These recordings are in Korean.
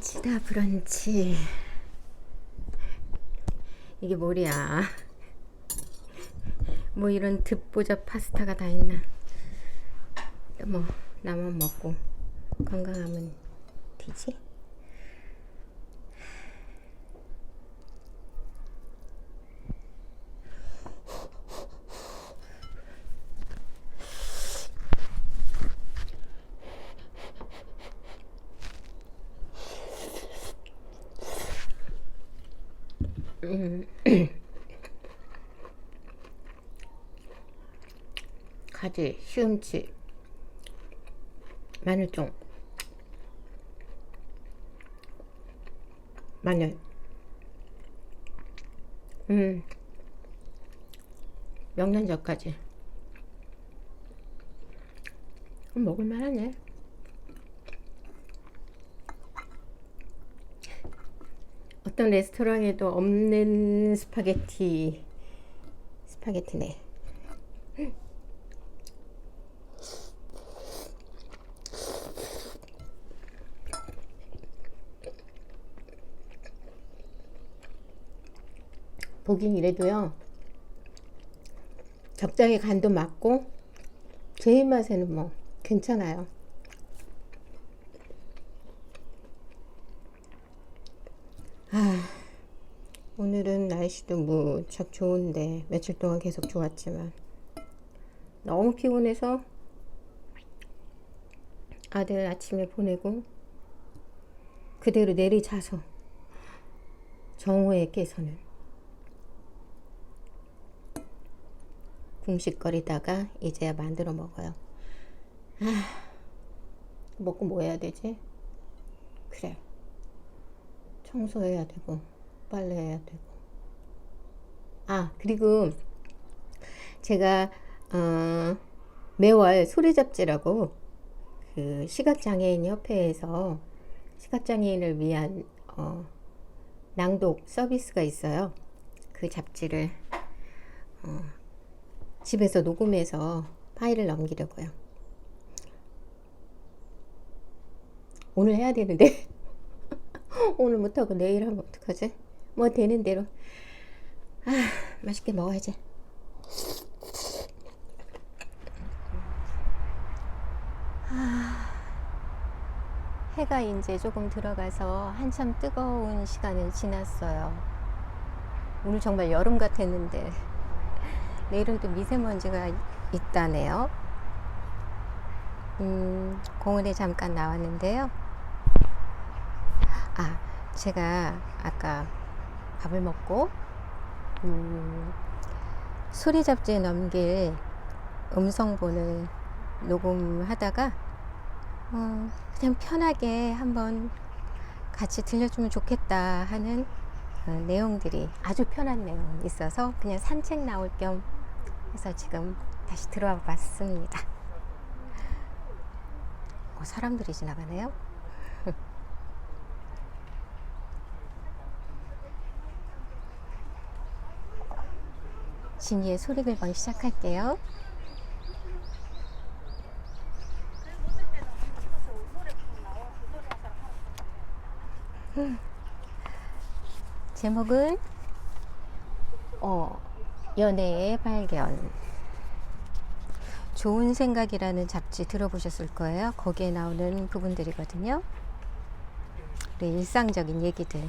브런치다 브런치. 이게 뭐야? 뭐 이런 듣보잡 파스타가 다 있나? 뭐 나만 먹고 건강하면 되지? 가지, 시금치, 마늘종, 마늘, 명란젓까지. 먹을만하네. 어떤 레스토랑에도 없는 스파게티네. 보긴 이래도요, 적당히 간도 맞고 제 입맛에는 뭐 괜찮아요. 오늘은 날씨도 무척 좋은데, 며칠 동안 계속 좋았지만 너무 피곤해서 아들 아침에 보내고 그대로 내리자서 정오에 깨서는 궁식거리다가 이제야 만들어 먹어요. 먹고 뭐 해야 되지? 그래, 청소해야 되고 빨래해야 되고. 그리고 제가 매월 소리잡지라고 그 시각장애인 협회에서 시각장애인을 위한 낭독 서비스가 있어요. 그 잡지를 집에서 녹음해서 파일을 넘기려고요. 오늘 해야 되는데 오늘 못하고 내일 하면 어떡하지? 뭐 되는 대로. 맛있게 먹어야지. 해가 이제 조금 들어가서 한참 뜨거운 시간은 지났어요. 오늘 정말 여름 같았는데 내일은 또 미세먼지가 있다네요. 공원에 잠깐 나왔는데요. 제가 아까 밥을 먹고 소리 잡지에 넘길 음성본을 녹음하다가 그냥 편하게 한번 같이 들려주면 좋겠다 하는 내용들이, 아주 편한 내용이 있어서 그냥 산책 나올 겸 해서 지금 다시 들어와 봤습니다. 사람들이 지나가네요. 진이의 소리글방 시작할게요. 제목은 연애의 발견. 좋은 생각이라는 잡지 들어보셨을 거예요. 거기에 나오는 부분들이거든요. 우리 일상적인 얘기들.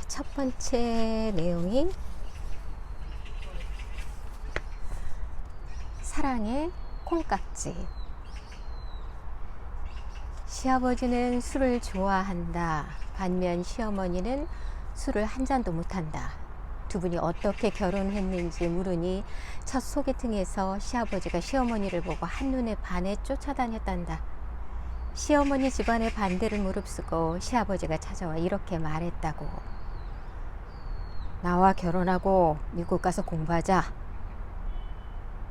첫 번째 내용이 사랑의 콩깍지. 시아버지는 술을 좋아한다. 반면 시어머니는 술을 한 잔도 못한다. 두 분이 어떻게 결혼했는지 물으니 첫 소개팅에서 시아버지가 시어머니를 보고 한눈에 반해 쫓아다녔단다. 시어머니 집안의 반대를 무릅쓰고 시아버지가 찾아와 이렇게 말했다고. 나와 결혼하고 미국 가서 공부하자.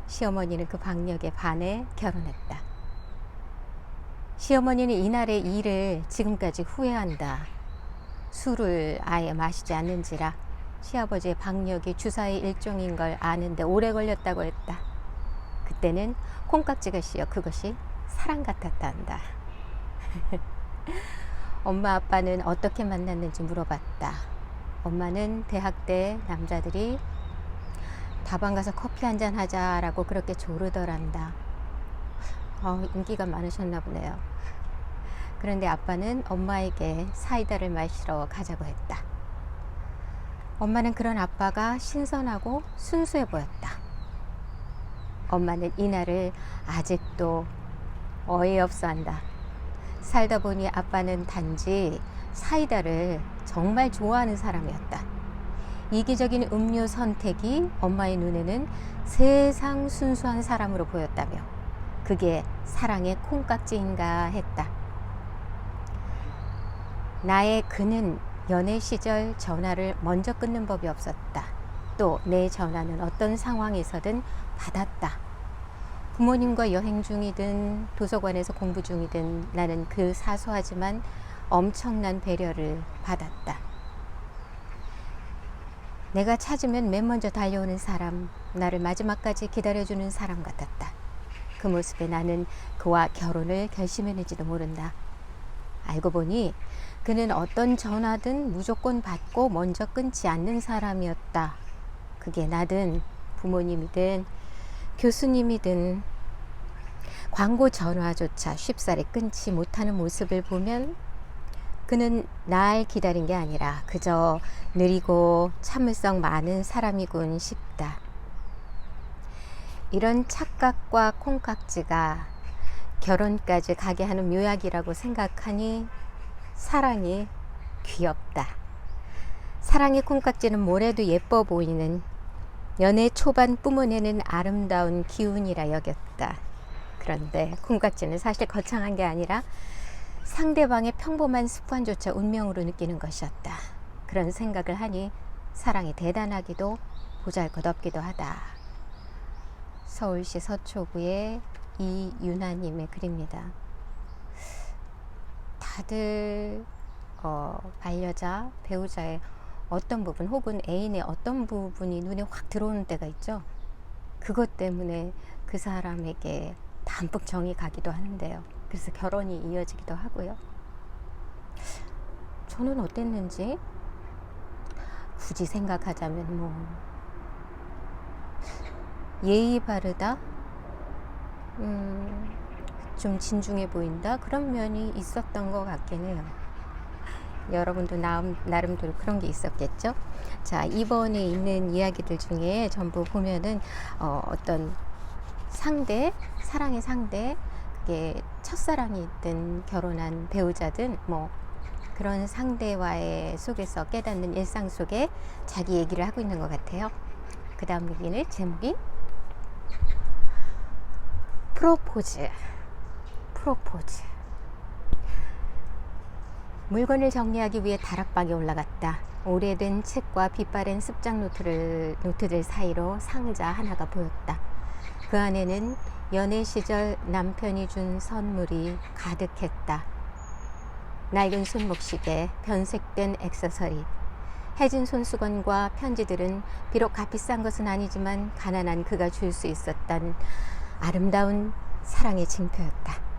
시어머니는 그 박력에 반해 결혼했다. 시어머니는 이날의 일을 지금까지 후회한다. 술을 아예 마시지 않는지라 시아버지의 박력이 주사의 일종인 걸 아는데 오래 걸렸다고 했다. 그때는 콩깍지가 씌어 그것이 사랑 같았다 한다. 엄마 아빠는 어떻게 만났는지 물어봤다. 엄마는 대학 때 남자들이 다방 가서 커피 한잔 하자라고 그렇게 조르더란다. 인기가 많으셨나 보네요. 그런데 아빠는 엄마에게 사이다를 마시러 가자고 했다. 엄마는 그런 아빠가 신선하고 순수해 보였다. 엄마는 이날을 아직도 어이없어 한다. 살다 보니 아빠는 단지 사이다를 정말 좋아하는 사람이었다. 이기적인 음료 선택이 엄마의 눈에는 세상 순수한 사람으로 보였다며 그게 사랑의 콩깍지인가 했다. 나의 그는 연애 시절 전화를 먼저 끊는 법이 없었다. 또 내 전화는 어떤 상황에서든 받았다. 부모님과 여행 중이든 도서관에서 공부 중이든 나는 그 사소하지만 엄청난 배려를 받았다. 내가 찾으면 맨 먼저 달려오는 사람, 나를 마지막까지 기다려주는 사람 같았다. 그 모습에 나는 그와 결혼을 결심했는지도 모른다. 알고 보니 그는 어떤 전화든 무조건 받고 먼저 끊지 않는 사람이었다. 그게 나든 부모님이든 교수님이든 광고 전화조차 쉽사리 끊지 못하는 모습을 보면 그는 날 기다린 게 아니라 그저 느리고 참을성 많은 사람이군 싶다. 이런 착각과 콩깍지가 결혼까지 가게 하는 묘약이라고 생각하니 사랑이 귀엽다. 사랑의 콩깍지는 뭐래도 예뻐 보이는 연애 초반 뿜어내는 아름다운 기운이라 여겼다. 그런데 콩깍지는 사실 거창한 게 아니라 상대방의 평범한 습관조차 운명으로 느끼는 것이었다. 그런 생각을 하니 사랑이 대단하기도 보잘것없기도 하다. 서울시 서초구의 이윤아님의 글입니다. 다들 반려자, 배우자의 어떤 부분 혹은 애인의 어떤 부분이 눈에 확 들어오는 때가 있죠. 그것 때문에 그 사람에게 담뿍 정이 가기도 하는데요. 그래서 결혼이 이어지기도 하고요. 저는 어땠는지 굳이 생각하자면 예의 바르다, 좀 진중해 보인다 그런 면이 있었던 것 같긴 해요. 여러분도 나름대로 그런 게 있었겠죠. 자, 이번에 있는 이야기들 중에 전부 보면은 어떤 상대, 사랑의 상대, 그게 첫사랑이 있든 결혼한 배우자든 그런 상대와의 속에서 깨닫는 일상 속에 자기 얘기를 하고 있는 것 같아요. 그 다음 얘기는 제목이 프로포즈. 물건을 정리하기 위해 다락방에 올라갔다. 오래된 책과 빛바랜 습작 노트들 사이로 상자 하나가 보였다. 그 안에는 연애 시절 남편이 준 선물이 가득했다. 낡은 손목시계, 변색된 액세서리, 해진 손수건과 편지들은 비록 값비싼 것은 아니지만 가난한 그가 줄 수 있었다는 아름다운 사랑의 징표였다.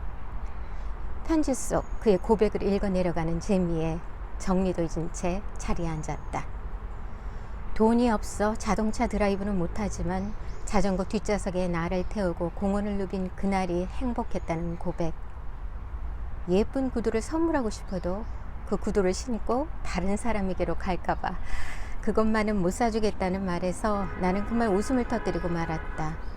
편지 속 그의 고백을 읽어 내려가는 재미에 정리도 잊은 채 자리에 앉았다. 돈이 없어 자동차 드라이브는 못하지만 자전거 뒷좌석에 나를 태우고 공원을 누빈 그날이 행복했다는 고백. 예쁜 구두를 선물하고 싶어도 그 구두를 신고 다른 사람에게로 갈까봐 그것만은 못 사주겠다는 말에서 나는 그만 웃음을 터뜨리고 말았다.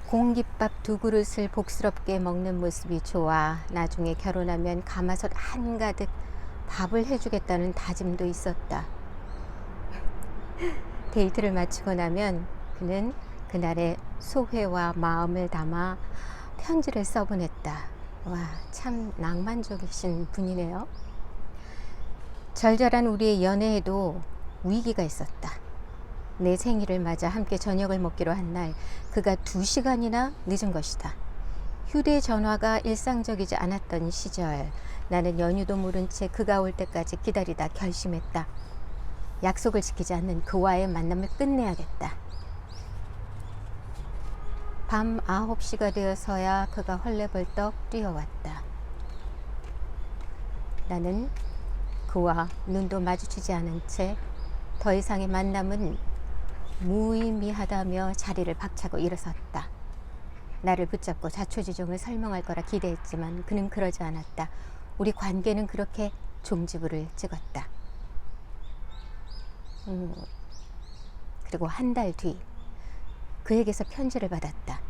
공깃밥 2그릇을 복스럽게 먹는 모습이 좋아 나중에 결혼하면 가마솥 한가득 밥을 해주겠다는 다짐도 있었다. 데이트를 마치고 나면 그는 그날의 소회와 마음을 담아 편지를 써보냈다. 와, 참 낭만적이신 분이네요. 절절한 우리의 연애에도 위기가 있었다. 내 생일을 맞아 함께 저녁을 먹기로 한 날 그가 2시간이나 늦은 것이다. 휴대전화가 일상적이지 않았던 시절 나는 연유도 모른 채 그가 올 때까지 기다리다 결심했다. 약속을 지키지 않는 그와의 만남을 끝내야겠다. 밤 9시가 되어서야 그가 헐레벌떡 뛰어왔다. 나는 그와 눈도 마주치지 않은 채 더 이상의 만남은 무의미하다며 자리를 박차고 일어섰다. 나를 붙잡고 자초지종을 설명할 거라 기대했지만 그는 그러지 않았다. 우리 관계는 그렇게 종지부를 찍었다. 그리고 한 달 뒤 그에게서 편지를 받았다.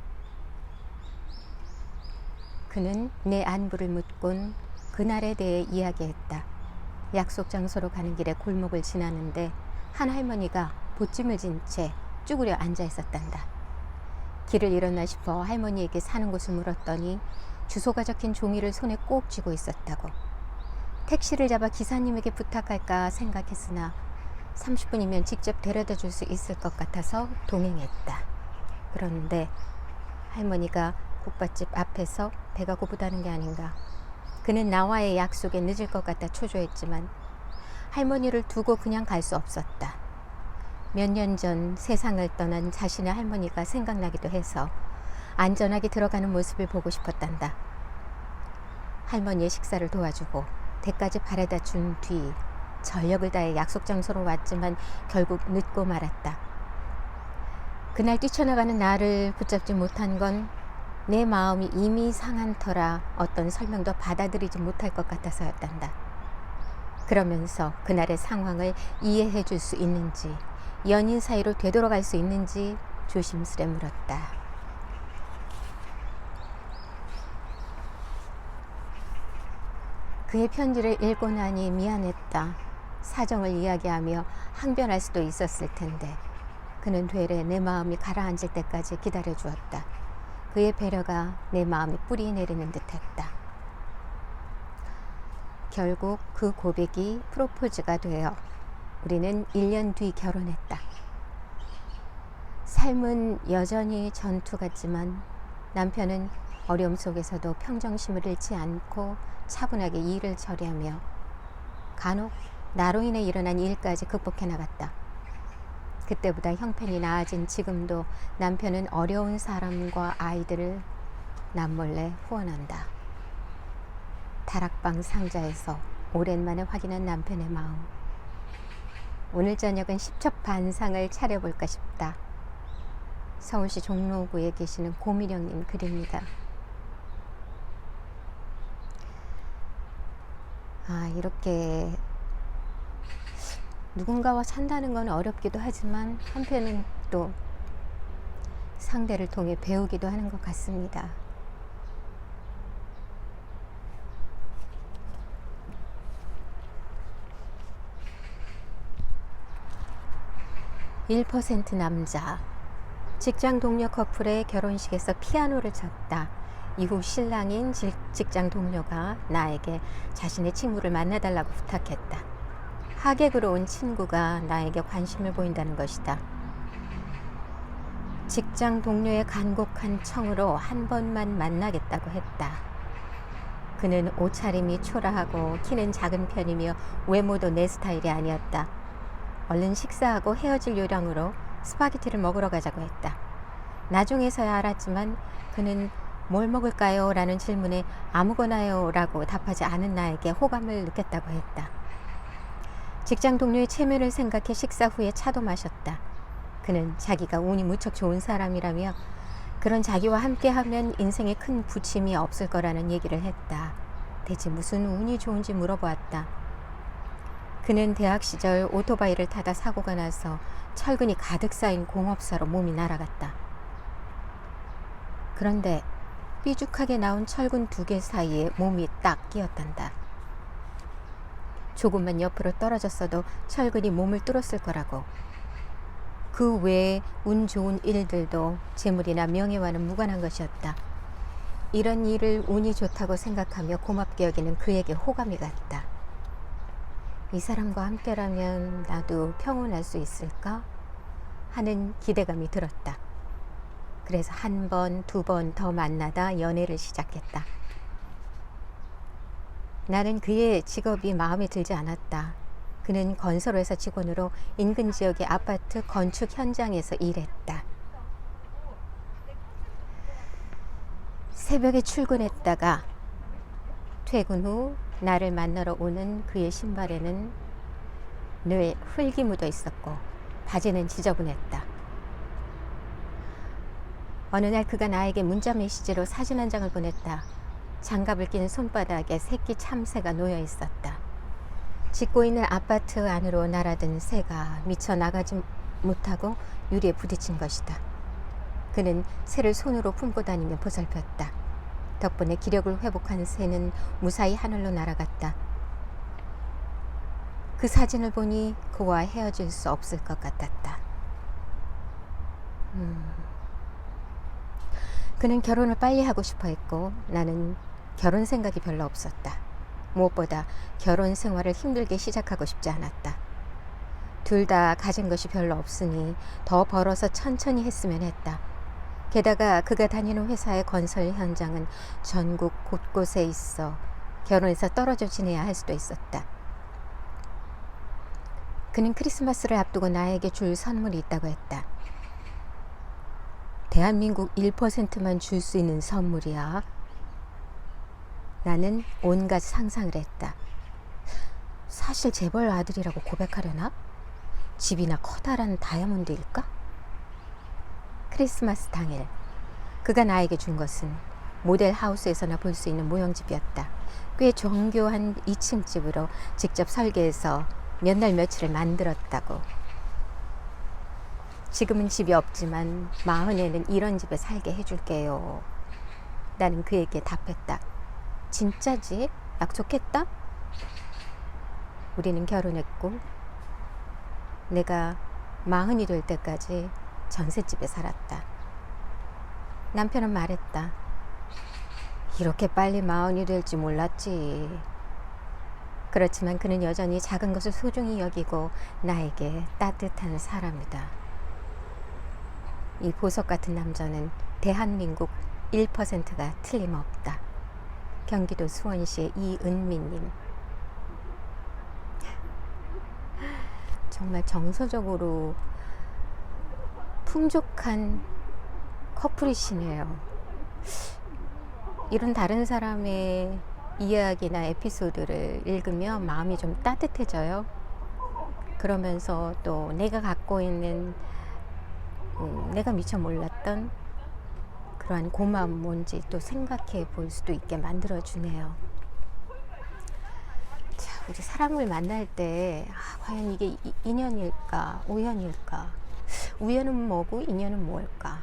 그는 내 안부를 묻곤 그날에 대해 이야기했다. 약속 장소로 가는 길에 골목을 지나는데 한 할머니가 보찜을 진 채 쭈그려 앉아 있었단다. 길을 잃었나 싶어 할머니에게 사는 곳을 물었더니 주소가 적힌 종이를 손에 꼭 쥐고 있었다고. 택시를 잡아 기사님에게 부탁할까 생각했으나 30분이면 직접 데려다 줄 수 있을 것 같아서 동행했다. 그런데 할머니가 국밥집 앞에서 배가 고프다는 게 아닌가. 그는 나와의 약속에 늦을 것 같아 초조했지만 할머니를 두고 그냥 갈 수 없었다. 몇 년 전 세상을 떠난 자신의 할머니가 생각나기도 해서 안전하게 들어가는 모습을 보고 싶었단다. 할머니의 식사를 도와주고 대까지 바래다 준 뒤 전력을 다해 약속 장소로 왔지만 결국 늦고 말았다. 그날 뛰쳐나가는 나를 붙잡지 못한 건 내 마음이 이미 상한 터라 어떤 설명도 받아들이지 못할 것 같아서였단다. 그러면서 그날의 상황을 이해해 줄 수 있는지, 연인 사이로 되돌아갈 수 있는지 조심스레 물었다. 그의 편지를 읽고 나니 미안했다. 사정을 이야기하며 항변할 수도 있었을 텐데 그는 되레 내 마음이 가라앉을 때까지 기다려주었다. 그의 배려가 내 마음에 뿌리 내리는 듯했다. 결국 그 고백이 프로포즈가 되어 우리는 1년 뒤 결혼했다. 삶은 여전히 전투 같지만 남편은 어려움 속에서도 평정심을 잃지 않고 차분하게 일을 처리하며 간혹 나로 인해 일어난 일까지 극복해 나갔다. 그때보다 형편이 나아진 지금도 남편은 어려운 사람과 아이들을 남몰래 후원한다. 다락방 상자에서 오랜만에 확인한 남편의 마음. 오늘 저녁은 십첩반상을 차려볼까 싶다. 서울시 종로구에 계시는 고미령님 글입니다. 이렇게 누군가와 산다는 건 어렵기도 하지만 한편은 또 상대를 통해 배우기도 하는 것 같습니다. (1% 남자) 직장 동료 커플의 결혼식에서 피아노를 쳤다. 이후 신랑인 직장 동료가 나에게 자신의 친구를 만나달라고 부탁했다. 하객으로 온 친구가 나에게 관심을 보인다는 것이다. 직장 동료의 간곡한 청으로 한 번만 만나겠다고 했다. 그는 옷차림이 초라하고 키는 작은 편이며 외모도 내 스타일이 아니었다. 얼른 식사하고 헤어질 요량으로 스파게티를 먹으러 가자고 했다. 나중에서야 알았지만 그는 뭘 먹을까요? 라는 질문에 아무거나요 라고 답하지 않은 나에게 호감을 느꼈다고 했다. 직장 동료의 체면을 생각해 식사 후에 차도 마셨다. 그는 자기가 운이 무척 좋은 사람이라며 그런 자기와 함께하면 인생에 큰 부침이 없을 거라는 얘기를 했다. 대체 무슨 운이 좋은지 물어보았다. 그는 대학 시절 오토바이를 타다 사고가 나서 철근이 가득 쌓인 공업사로 몸이 날아갔다. 그런데 삐죽하게 나온 철근 2개 사이에 몸이 딱 끼었단다. 조금만 옆으로 떨어졌어도 철근이 몸을 뚫었을 거라고. 그 외에 운 좋은 일들도 재물이나 명예와는 무관한 것이었다. 이런 일을 운이 좋다고 생각하며 고맙게 여기는 그에게 호감이 갔다. 이 사람과 함께라면 나도 평온할 수 있을까? 하는 기대감이 들었다. 그래서 1번, 2번 더 만나다 연애를 시작했다. 나는 그의 직업이 마음에 들지 않았다. 그는 건설회사 직원으로 인근 지역의 아파트 건축 현장에서 일했다. 새벽에 출근했다가 퇴근 후 나를 만나러 오는 그의 신발에는 늘 흙이 묻어 있었고 바지는 지저분했다. 어느 날 그가 나에게 문자 메시지로 사진 한 장을 보냈다. 장갑을 낀 손바닥에 새끼 참새가 놓여 있었다. 짓고 있는 아파트 안으로 날아든 새가 미쳐 나가지 못하고 유리에 부딪힌 것이다. 그는 새를 손으로 품고 다니며 보살폈다. 덕분에 기력을 회복한 새는 무사히 하늘로 날아갔다. 그 사진을 보니 그와 헤어질 수 없을 것 같았다. 그는 결혼을 빨리 하고 싶어 했고 나는 결혼 생각이 별로 없었다. 무엇보다 결혼 생활을 힘들게 시작하고 싶지 않았다. 둘 다 가진 것이 별로 없으니 더 벌어서 천천히 했으면 했다. 게다가 그가 다니는 회사의 건설 현장은 전국 곳곳에 있어 결혼해서 떨어져 지내야 할 수도 있었다. 그는 크리스마스를 앞두고 나에게 줄 선물이 있다고 했다. 대한민국 1%만 줄 수 있는 선물이야. 나는 온갖 상상을 했다. 사실 재벌 아들이라고 고백하려나? 집이나 커다란 다이아몬드일까? 크리스마스 당일 그가 나에게 준 것은 모델 하우스에서나 볼 수 있는 모형집이었다. 꽤 정교한 2층 집으로 직접 설계해서 몇 날 며칠을 만들었다고. 지금은 집이 없지만 마흔에는 이런 집에 살게 해줄게요. 나는 그에게 답했다. 진짜지? 약속했다? 우리는 결혼했고 내가 40이 될 때까지 전셋집에 살았다. 남편은 말했다. 이렇게 빨리 40이 될지 몰랐지. 그렇지만 그는 여전히 작은 것을 소중히 여기고 나에게 따뜻한 사람이다. 이 보석 같은 남자는 대한민국 1%가 틀림없다. 경기도 수원시의 이은미님. 정말 정서적으로 풍족한 커플이시네요. 이런 다른 사람의 이야기나 에피소드를 읽으면 마음이 좀 따뜻해져요. 그러면서 또 내가 갖고 있는 내가 미처 몰랐던 그러한 고마움 뭔지 또 생각해 볼 수도 있게 만들어주네요. 자, 우리 사람을 만날 때 과연 이게 인연일까 우연일까? 우연은 뭐고 인연은 뭘까?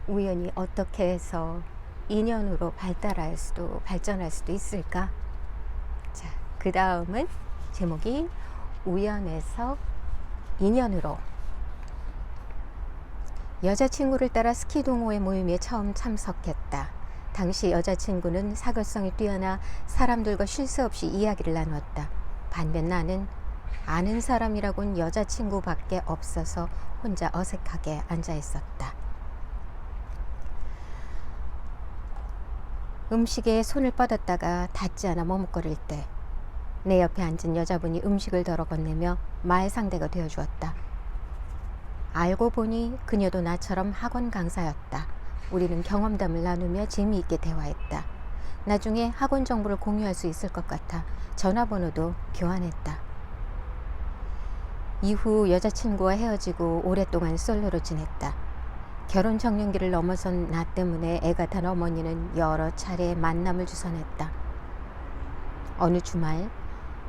우연이 어떻게 해서 인연으로 발전할 수도 있을까? 자, 그 다음은 제목이 우연에서 인연으로. 여자친구를 따라 스키 동호회 모임에 처음 참석했다. 당시 여자친구는 사교성이 뛰어나 사람들과 쉴 새 없이 이야기를 나누었다. 반면 나는 아는 사람이라곤 여자친구밖에 없어서 혼자 어색하게 앉아 있었다. 음식에 손을 뻗었다가 닿지 않아 머뭇거릴 때 내 옆에 앉은 여자분이 음식을 덜어 건네며 말 상대가 되어주었다. 알고 보니 그녀도 나처럼 학원 강사였다. 우리는 경험담을 나누며 재미있게 대화했다. 나중에 학원 정보를 공유할 수 있을 것 같아 전화번호도 교환했다. 이후 여자친구와 헤어지고 오랫동안 솔로로 지냈다. 결혼 정년기를 넘어선 나 때문에 애가 탄 어머니는 여러 차례 만남을 주선했다. 어느 주말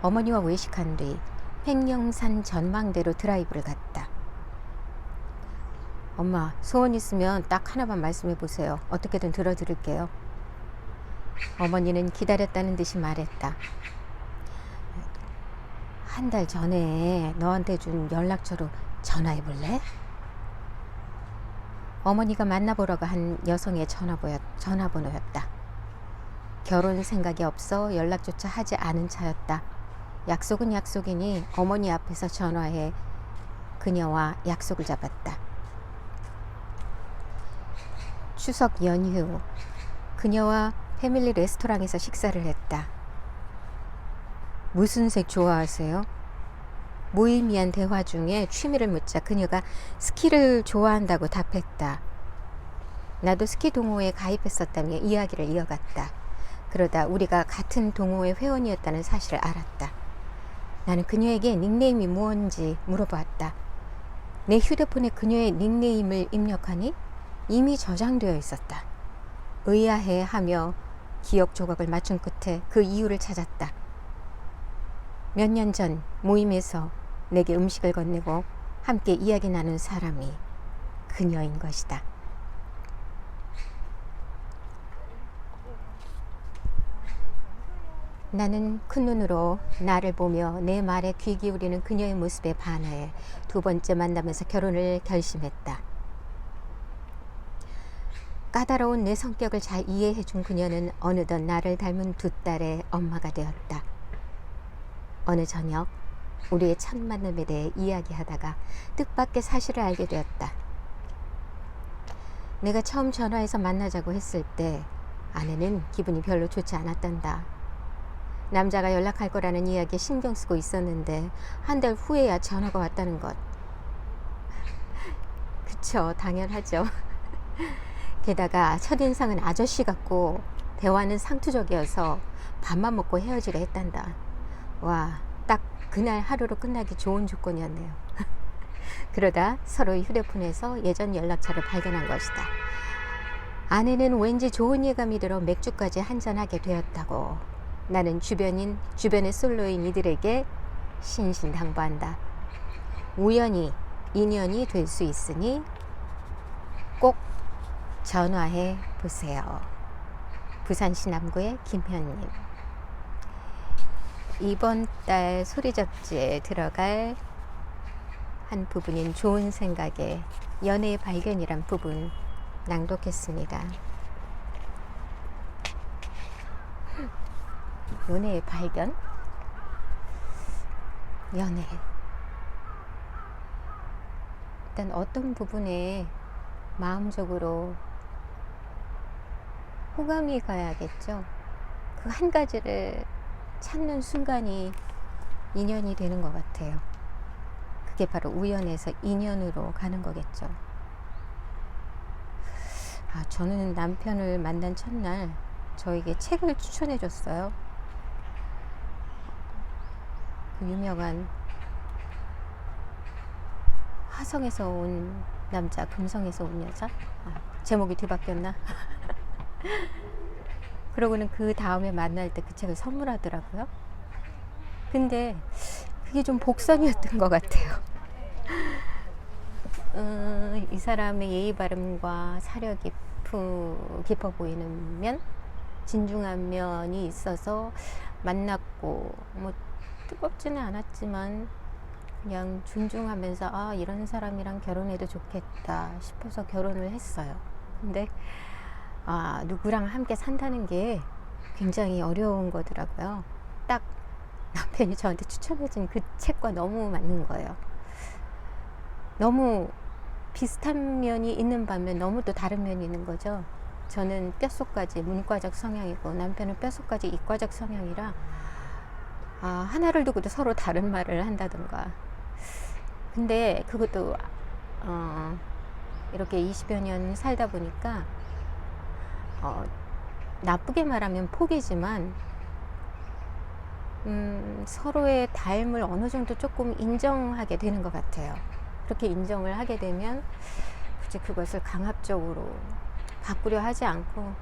어머니와 외식한 뒤 횡령산 전망대로 드라이브를 갔다. 엄마, 소원 있으면 딱 하나만 말씀해 보세요. 어떻게든 들어드릴게요. 어머니는 기다렸다는 듯이 말했다. 한 달 전에 너한테 준 연락처로 전화해 볼래? 어머니가 만나보려고 한 여성의 전화번호였다. 결혼 생각이 없어 연락조차 하지 않은 차였다. 약속은 약속이니 어머니 앞에서 전화해 그녀와 약속을 잡았다. 추석 연휴 그녀와 패밀리 레스토랑에서 식사를 했다. 무슨 색 좋아하세요? 무의미한 대화 중에 취미를 묻자 그녀가 스키를 좋아한다고 답했다. 나도 스키 동호회에 가입했었다며 이야기를 이어갔다. 그러다 우리가 같은 동호회 회원이었다는 사실을 알았다. 나는 그녀에게 닉네임이 무언지 물어보았다. 내 휴대폰에 그녀의 닉네임을 입력하니 이미 저장되어 있었다. 의아해하며 기억 조각을 맞춘 끝에 그 이유를 찾았다. 몇 년 전 모임에서 내게 음식을 건네고 함께 이야기 나눈 사람이 그녀인 것이다. 나는 큰눈으로 나를 보며 내 말에 귀 기울이는 그녀의 모습에 반해 두 번째 만남에서 결혼을 결심했다. 까다로운 내 성격을 잘 이해해준 그녀는 어느덧 나를 닮은 두 딸의 엄마가 되었다. 어느 저녁 우리의 첫 만남에 대해 이야기하다가 뜻밖의 사실을 알게 되었다. 내가 처음 전화해서 만나자고 했을 때 아내는 기분이 별로 좋지 않았단다. 남자가 연락할 거라는 이야기에 신경 쓰고 있었는데 한 달 후에야 전화가 왔다는 것. 그쵸, 당연하죠. 게다가 첫인상은 아저씨 같고 대화는 상투적이어서 밥만 먹고 헤어지려 했단다. 와, 딱 그날 하루로 끝나기 좋은 조건이었네요. 그러다 서로의 휴대폰에서 예전 연락처를 발견한 것이다. 아내는 왠지 좋은 예감이 들어 맥주까지 한잔하게 되었다고. 나는 주변의 솔로인 이들에게 신신당부한다. 우연히 인연이 될 수 있으니 꼭 전화해 보세요. 부산시 남구의 김현님. 이번 달 소리접지에 들어갈 한 부분인 좋은 생각의 연애의 발견이란 부분 낭독했습니다. 연애의 발견? 연애. 일단 어떤 부분에 마음적으로 호감이 가야겠죠. 그 한 가지를 찾는 순간이 인연이 되는 것 같아요. 그게 바로 우연에서 인연으로 가는 거겠죠. 저는 남편을 만난 첫날 저에게 책을 추천해 줬어요. 그 유명한 화성에서 온 남자, 금성에서 온 여자? 제목이 뒤바뀌었나? 그러고는 그 다음에 만날 때 그 책을 선물하더라고요. 근데 그게 좀 복선이었던 것 같아요. 이 사람의 예의 바름과 사려 깊어 보이는 면, 진중한 면이 있어서 만났고, 뭐 뜨겁지는 않았지만 그냥 존중하면서 이런 사람이랑 결혼해도 좋겠다 싶어서 결혼을 했어요. 근데 누구랑 함께 산다는 게 굉장히 어려운 거더라고요. 딱 남편이 저한테 추천해준 그 책과 너무 맞는 거예요. 너무 비슷한 면이 있는 반면 너무 또 다른 면이 있는 거죠. 저는 뼛속까지 문과적 성향이고 남편은 뼛속까지 이과적 성향이라 하나를 두고도 서로 다른 말을 한다던가. 근데 그것도 이렇게 20여 년 살다 보니까 나쁘게 말하면 포기지만 서로의 닮을 어느 정도 조금 인정하게 되는 것 같아요. 그렇게 인정을 하게 되면 굳이 그것을 강압적으로 바꾸려 하지 않고,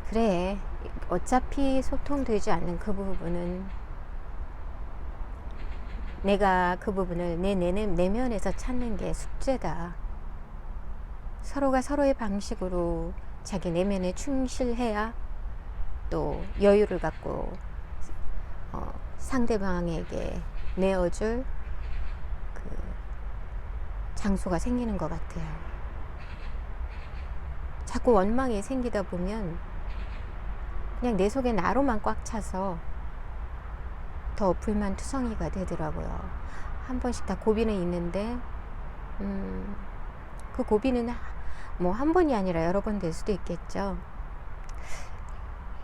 그래, 어차피 소통되지 않는 그 부분은 내가 그 부분을 내 내면에서 찾는 게 숙제다. 서로가 서로의 방식으로 자기 내면에 충실해야 또 여유를 갖고 상대방에게 내어줄 그 장소가 생기는 것 같아요. 자꾸 원망이 생기다 보면 그냥 내 속에 나로만 꽉 차서 더 불만투성이가 되더라고요. 한 번씩 다 고비는 있는데 그 고비는 뭐 한 번이 아니라 여러 번 될 수도 있겠죠.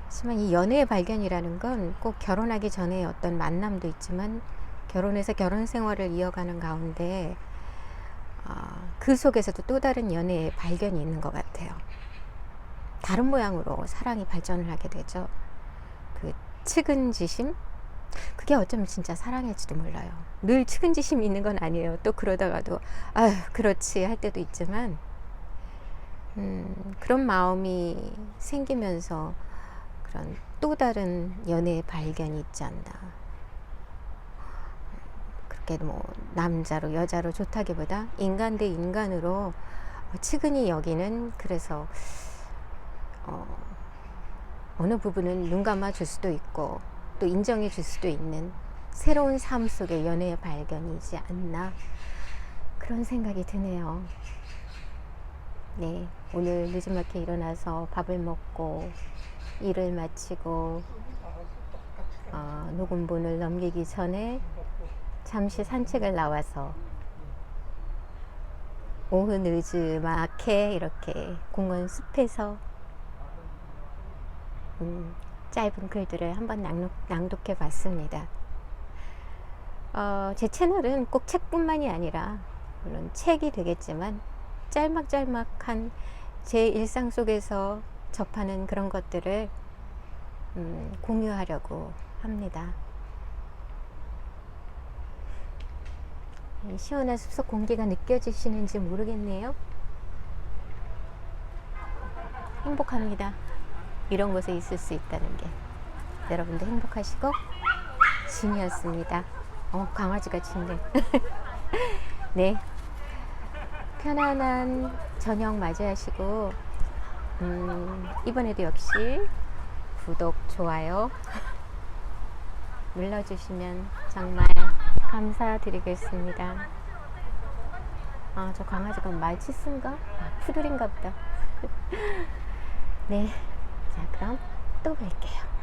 하지만 이 연애의 발견이라는 건 꼭 결혼하기 전에 어떤 만남도 있지만 결혼해서 결혼 생활을 이어가는 가운데 그 속에서도 또 다른 연애의 발견이 있는 것 같아요. 다른 모양으로 사랑이 발전을 하게 되죠. 측은지심? 그게 어쩌면 진짜 사랑일지도 몰라요. 늘 측은지심이 있는 건 아니에요. 또 그러다가도 아휴 그렇지 할 때도 있지만 그런 마음이 생기면서 그런 또 다른 연애의 발견이 있지 않나. 그렇게 뭐 남자로 여자로 좋다기보다 인간 대 인간으로 측은히 여기는, 그래서 어느 부분은 눈 감아 줄 수도 있고 또 인정해 줄 수도 있는 새로운 삶 속의 연애의 발견이지 않나, 그런 생각이 드네요. 네, 오늘 늦지막히 일어나서 밥을 먹고 일을 마치고 녹음본을 넘기기 전에 잠시 산책을 나와서 오후 늦지막해 이렇게 공원 숲에서 짧은 글들을 한번 낭독해 봤습니다. 제 채널은 꼭 책뿐만이 아니라 물론 책이 되겠지만 짤막짤막한 제 일상 속에서 접하는 그런 것들을 공유하려고 합니다. 시원한 숲속 공기가 느껴지시는지 모르겠네요. 행복합니다. 이런 곳에 있을 수 있다는 게. 여러분도 행복하시고. 진이었습니다. 강아지가 짖네. 네, 편안한 저녁 맞이하시고 이번에도 역시 구독, 좋아요 눌러주시면 정말 감사드리겠습니다. 저 강아지가 말치스인가? 푸들인가 보다. 네, 자 그럼 또 뵐게요.